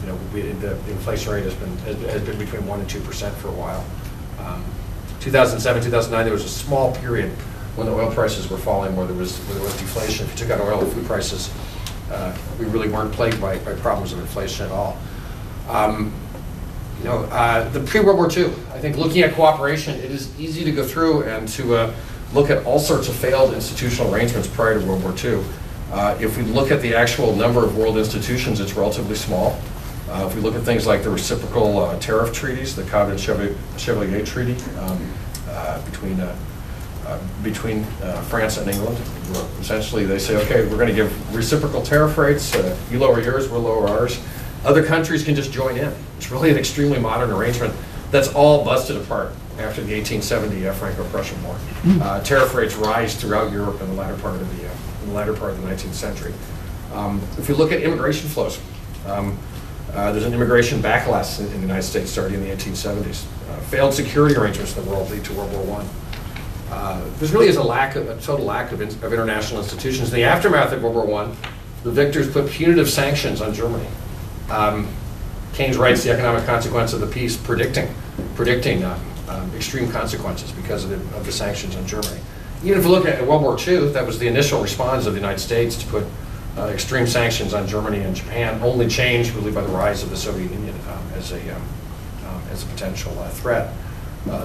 The inflation rate has been between 1% and 2% for a while. 2007, 2009, there was a small period when the oil prices were falling where there was deflation. If you took out oil and food prices, we really weren't plagued by problems of inflation at all. The pre-World War II, I think looking at cooperation, it is easy to go through and to look at all sorts of failed institutional arrangements prior to World War II. If we look at the actual number of world institutions, it's relatively small. If we look at things like the reciprocal tariff treaties, the Covenant-Chevalier Treaty between France and England, essentially they say, okay, we're going to give reciprocal tariff rates, you lower yours, we'll lower ours. Other countries can just join in. It's really an extremely modern arrangement that's all busted apart after the 1870 Franco-Prussian War. Tariff rates rise throughout Europe in the latter part of the 19th century. If we look at immigration flows, there's an immigration backlash in the United States starting in the 1870s. Failed security arrangements in the world lead to World War I. There really is a total lack of international institutions. In the aftermath of World War I, the victors put punitive sanctions on Germany. Keynes writes the economic consequence of the peace, predicting extreme consequences because of the sanctions on Germany. Even if we look at World War II, that was the initial response of the United States to put extreme sanctions on Germany and Japan, only changed really by the rise of the Soviet Union as a potential threat.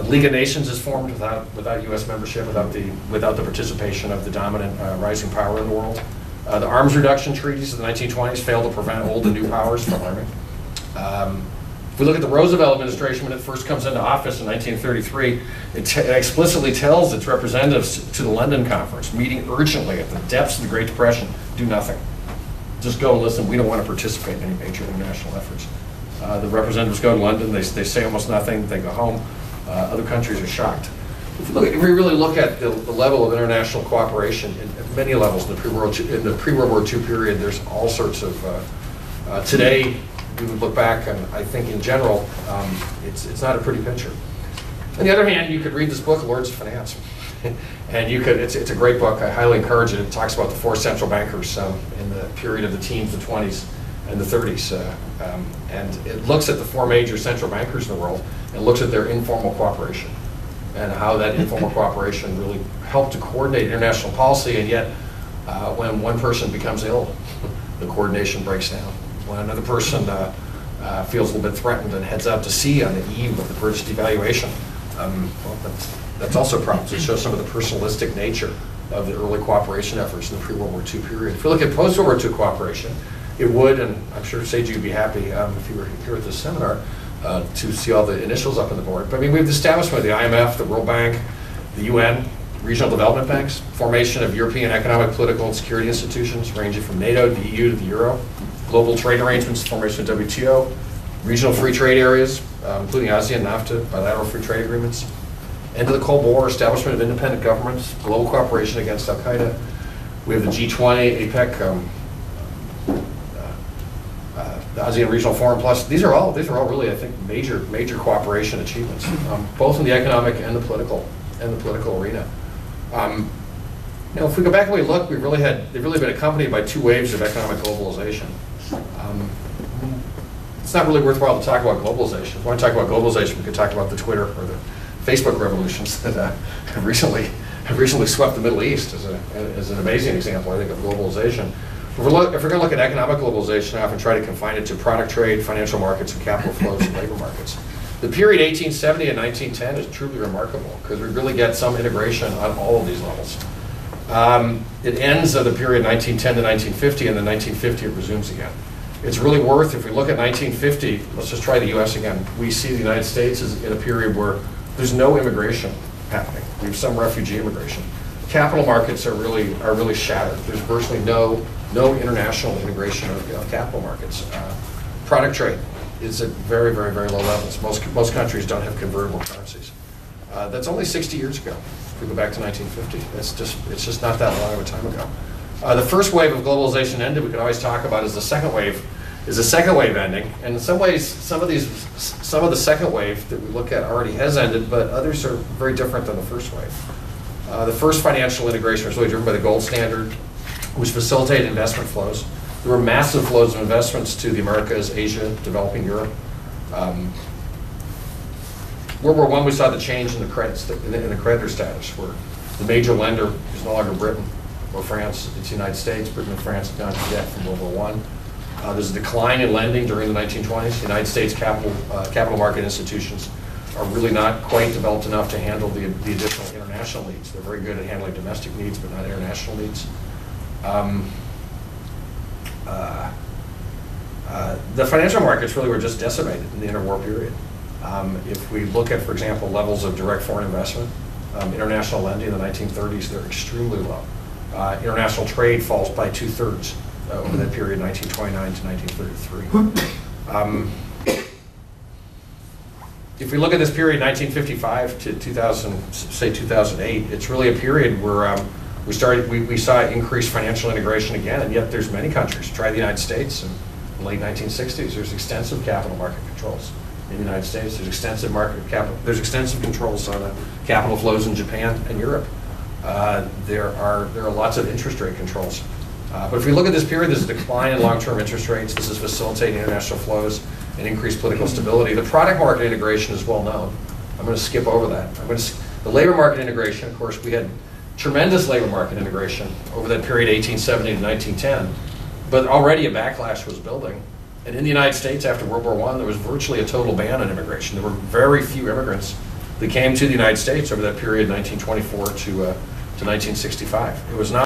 League of Nations is formed without U.S. membership, without the participation of the dominant rising power in the world. The arms reduction treaties of the 1920s failed to prevent old and new powers from arming. If we look at the Roosevelt administration, when it first comes into office in 1933, it explicitly tells its representatives to the London Conference, meeting urgently at the depths of the Great Depression, do nothing. Just go and listen. We don't want to participate in any major international efforts. The representatives go to London. They say almost nothing. They go home. Other countries are shocked. If we really look at the level of international cooperation at many levels in the pre-World War II period, there's all sorts of, today we would look back and I think in general, it's not a pretty picture. On the other hand, you could read this book, Lords of Finance. And it's a great book, I highly encourage it. It talks about the four central bankers in the period of the teens, the 20s, and the 30s. And it looks at the four major central bankers in the world and looks at their informal cooperation and how that informal cooperation really helped to coordinate international policy, and yet when one person becomes ill, the coordination breaks down. When another person feels a little bit threatened and heads out to sea on the eve of the British devaluation, well, that's also a problem. So it shows some of the personalistic nature of the early cooperation efforts in the pre-World War II period. If you look at post-World War II cooperation, it would, and I'm sure Seiji would be happy if you were here at this seminar, to see all the initials up on the board. But I mean, we have the establishment of the IMF, the World Bank, the UN, regional development banks, formation of European economic, political, and security institutions ranging from NATO to the EU to the Euro, global trade arrangements, formation of WTO, regional free trade areas, including ASEAN, NAFTA, bilateral free trade agreements, end of the Cold War, establishment of independent governments, global cooperation against Al-Qaeda. We have the G20, APEC, the ASEAN Regional Forum Plus. These are all really, I think, major cooperation achievements, both in the economic and the political arena. If we go back and we look, they've really been accompanied by two waves of economic globalization. It's not really worthwhile to talk about globalization. If we want to talk about globalization, we could talk about the Twitter or the Facebook revolutions that have recently swept the Middle East as an amazing example, I think, of globalization. If we're going to look at economic globalization, I often try to confine it to product trade, financial markets, and capital flows and labor markets. The period 1870 and 1910 is truly remarkable because we really get some integration on all of these levels. It ends at the period 1910 to 1950, and then 1950 it resumes again. It's really worth, if we look at 1950, let's just try the US again, we see the United States is in a period where there's no immigration happening. We have some refugee immigration. Capital markets are really shattered. There's virtually no international integration of capital markets. Product trade is at very low levels. Most countries don't have convertible currencies. That's only 60 years ago. If we go back to 1950, it's just not that long of a time ago. The first wave of globalization ended. We could always talk about as the second wave. Is the second wave ending? And in some ways, some of the second wave that we look at already has ended, but others are very different than the first wave. The first financial integration was really driven by the gold standard, which facilitated investment flows. There were massive flows of investments to the Americas, Asia, developing Europe. World War I, we saw the change in the creditor status, where the major lender is no longer Britain or France, it's the United States. Britain and France have gone into debt from World War I. There's a decline in lending during the 1920s. The United States capital market institutions are really not quite developed enough to handle the additional international needs. They're very good at handling domestic needs, but not international needs. The financial markets really were just decimated in the interwar period. If we look at, for example, levels of direct foreign investment, international lending in the 1930s, they're extremely low. International trade falls by 2/3 over that period, 1929 to 1933. If we look at this period, 1955 to 2008, it's really a period where we saw increased financial integration again, and yet there's many countries. Try the United States in the late 1960s. There's extensive capital market controls in the United States. There's extensive controls on capital flows in Japan and Europe. There are lots of interest rate controls. But if we look at this period, there's a decline in long-term interest rates. This is facilitating international flows and increased political stability. The product market integration is well known. I'm going to skip over that. The labor market integration, of course, we had tremendous labor market integration over that period, 1870 to 1910. But already a backlash was building. And in the United States, after World War I, there was virtually a total ban on immigration. There were very few immigrants that came to the United States over that period, 1924 to 1965. It was not